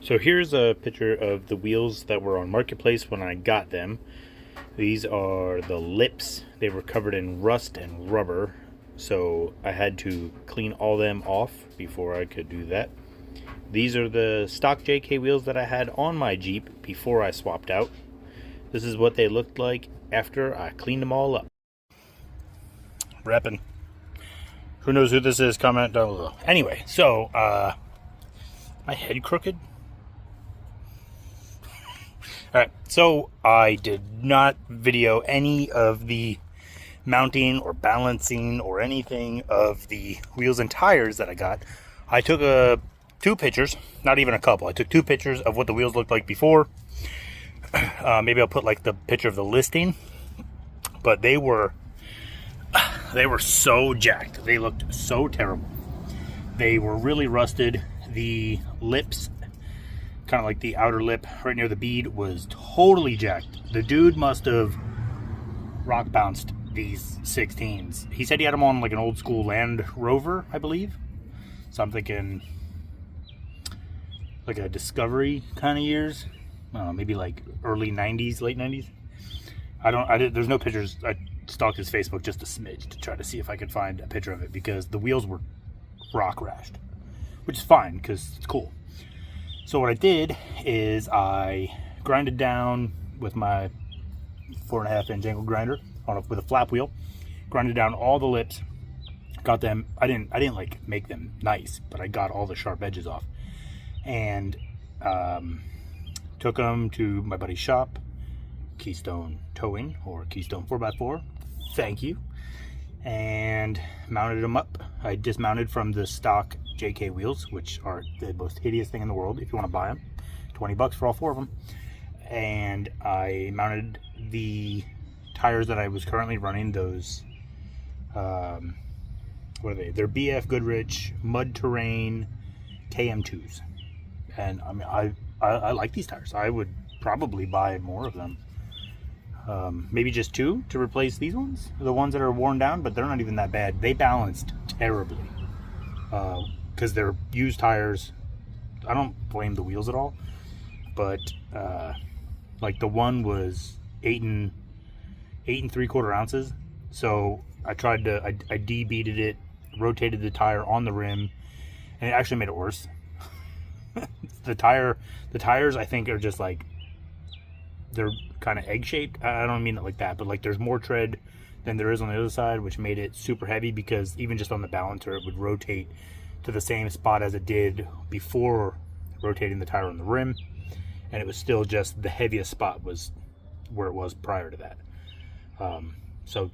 So here's a picture of the wheels that were on Marketplace when I got them. These are the lips. They were covered in rust and rubber, so I had to clean all them off before I could do that. These are the stock JK wheels that I had on my Jeep before I swapped out. This is what they looked like after I cleaned them all up. Reppin'. Who knows who this is? Comment down below. Anyway, so my head crooked. Alright, so I did not video any of the mounting or balancing or anything of the wheels and tires that I got. I took two pictures, not even a couple. I took two pictures of what the wheels looked like before. Maybe I'll put like the picture of the listing. But they were so jacked. They looked so terrible. They were really rusted. The lips, kind of like the outer lip right near the bead, was totally jacked. The dude must have rock bounced these 16s. He said he had them on like an old school Land Rover, I believe. So I'm thinking like a Discovery kind of years. Maybe like early 90s, late 90s. There's no pictures. I stalked his Facebook just a smidge to try to see if I could find a picture of it, because the wheels were rock rashed, which is fine because it's cool. So what I did is I grinded down with my 4.5-inch angle grinder with a flap wheel, grinded down all the lips, got them. I didn't like make them nice, but I got all the sharp edges off, and took them to my buddy's shop, Keystone Towing, or Keystone 4x4, thank you, and mounted them up. I dismounted from the stock JK wheels, which are the most hideous thing in the world if you want to buy them. 20 bucks for all four of them. And I mounted the tires that I was currently running, those what are they? They're BF Goodrich Mud Terrain KM2s. And I mean, I like these tires. I would probably buy more of them. Maybe just two to replace these ones, the ones that are worn down, but they're not even that bad. They balanced terribly because they're used tires. I don't blame the wheels at all, but like the one was 8 3/4 ounces. So I tried to, I de-beaded it, rotated the tire on the rim, and it actually made it worse. The tires I think are just like, they're kind of egg-shaped. I don't mean it like that, but like there's more tread than there is on the other side, which made it super heavy, because even just on the balancer it would rotate to the same spot as it did before rotating the tire on the rim, and it was still just the heaviest spot was where it was prior to that. So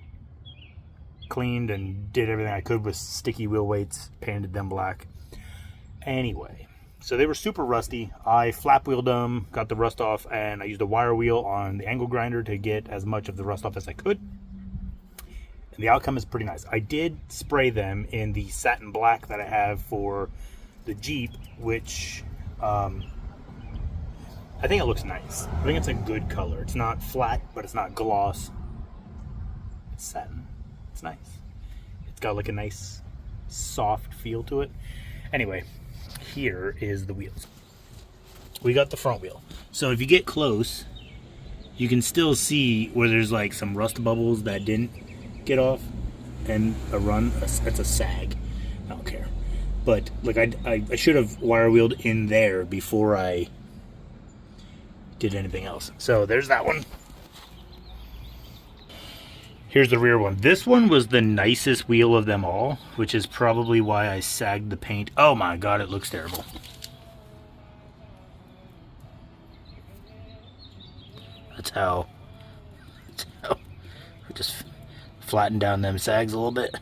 cleaned and did everything I could with sticky wheel weights, painted them black. Anyway, so they were super rusty. I flap wheeled them, got the rust off, and I used a wire wheel on the angle grinder to get as much of the rust off as I could. And the outcome is pretty nice. I did spray them in the satin black that I have for the Jeep, which I think it looks nice. I think it's a good color. It's not flat, but it's not gloss. It's satin. It's nice. It's got like a nice soft feel to it. Anyway, here is the wheels. We got the front wheel. So if you get close, you can still see where there's like some rust bubbles that didn't get off, and it's a sag. I don't care. But like I should have wire wheeled in there before I did anything else. So there's that one. Here's the rear one. This one was the nicest wheel of them all, which is probably why I sagged the paint. Oh my god, it looks terrible. That's how we just flatten down them sags a little bit.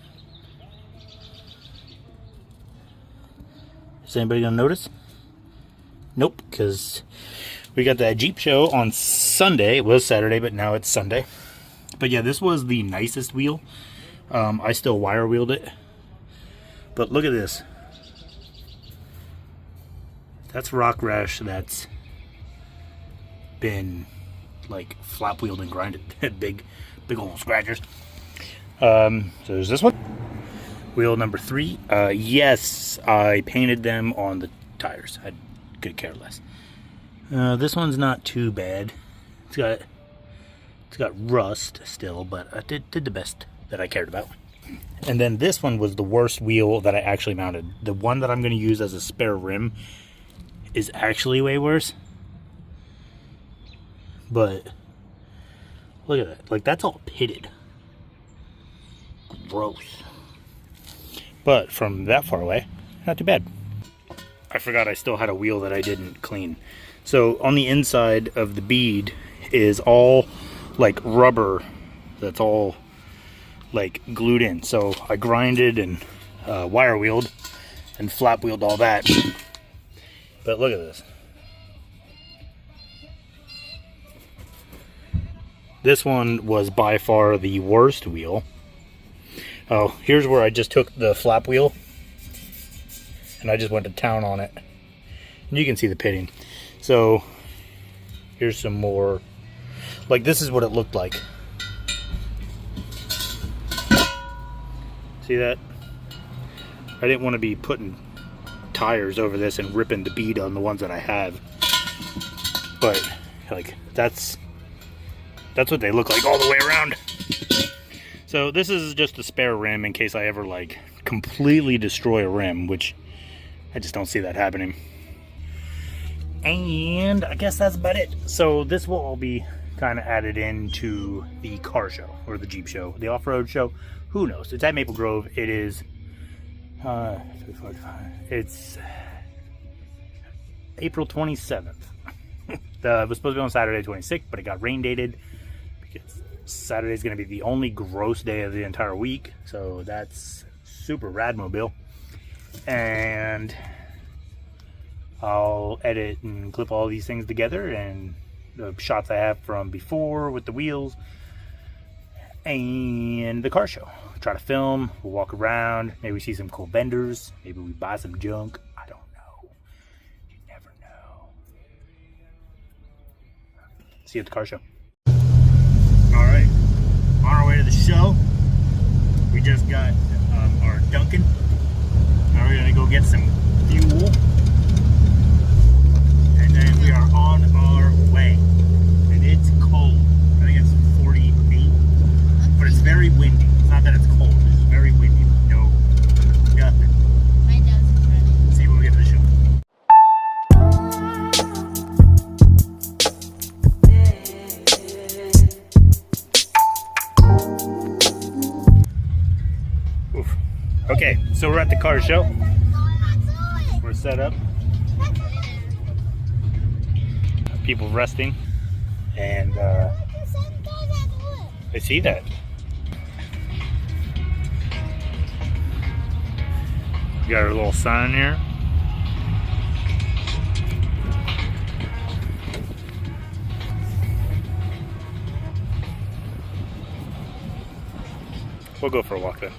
Is anybody gonna notice? Nope, because we got that Jeep show on Sunday. It was Saturday, but now it's Sunday. But yeah, this was the nicest wheel. I still wire wheeled it. But look at this. That's rock rash that's been like flap wheeled and grinded. big old scratchers. So there's this one. Wheel number 3. Yes, I painted them on the tires. I could care less. This one's not too bad. It's got rust still, but I did the best that I cared about. And then this one was the worst wheel that I actually mounted. The one that I'm going to use as a spare rim is actually way worse. But look at that. Like, that's all pitted. Gross. But from that far away, not too bad. I forgot I still had a wheel that I didn't clean. So on the inside of the bead is all like rubber that's all like glued in. So I grinded and wire wheeled and flap wheeled all that. But look at this. This one was by far the worst wheel. Oh, here's where I just took the flap wheel and I just went to town on it. And you can see the pitting. So here's some more. Like, this is what it looked like. See that? I didn't want to be putting tires over this and ripping the bead on the ones that I have. But like, that's what they look like all the way around. So this is just a spare rim in case I ever like completely destroy a rim, which I just don't see that happening. And I guess that's about it. So this will all be kind of added into the car show or the Jeep show, the off-road show. Who knows? It's at Maple Grove. It is it's April 27th. It was supposed to be on Saturday 26th, but it got rain dated because Saturday's going to be the only gross day of the entire week. So that's super rad mobile. And I'll edit and clip all these things together, and the shots I have from before with the wheels and the car show. Try to film, we'll walk around, maybe we see some cool vendors, maybe we buy some junk. I don't know. You never know. See you at the car show. Alright, on our way to the show. We just got our Dunkin'. Now we're gonna go get some fuel. And then we are on our way. And it's cold. I think it's 48, but it's very windy. It's not that it's cold, it's just very windy. No, nothing. My nose is running. See you when we get to the show. Oof. Okay, so we're at the car show. We're set up. People resting, and I see that. We got our little sign here. We'll go for a walk then.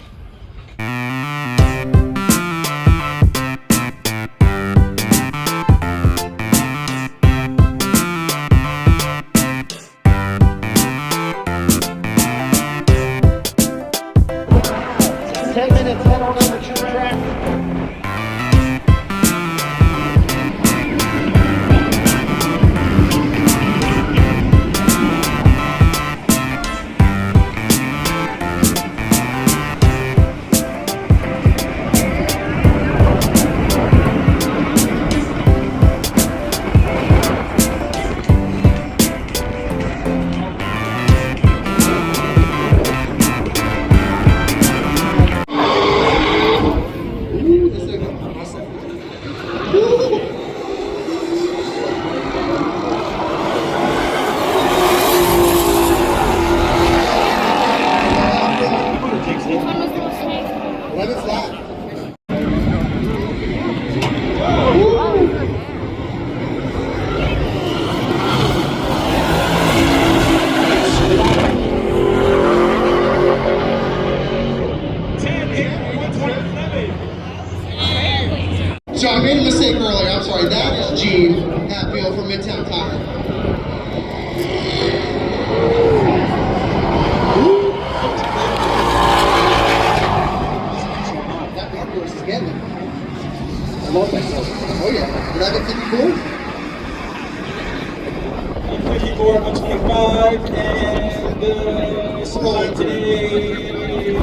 So I made a mistake earlier, I'm sorry. That is Gene Hatfield from Midtown Tire. That dark horse is getting it. I love that. Oh yeah. Did I get 50 cool? 54, 125, and the spline today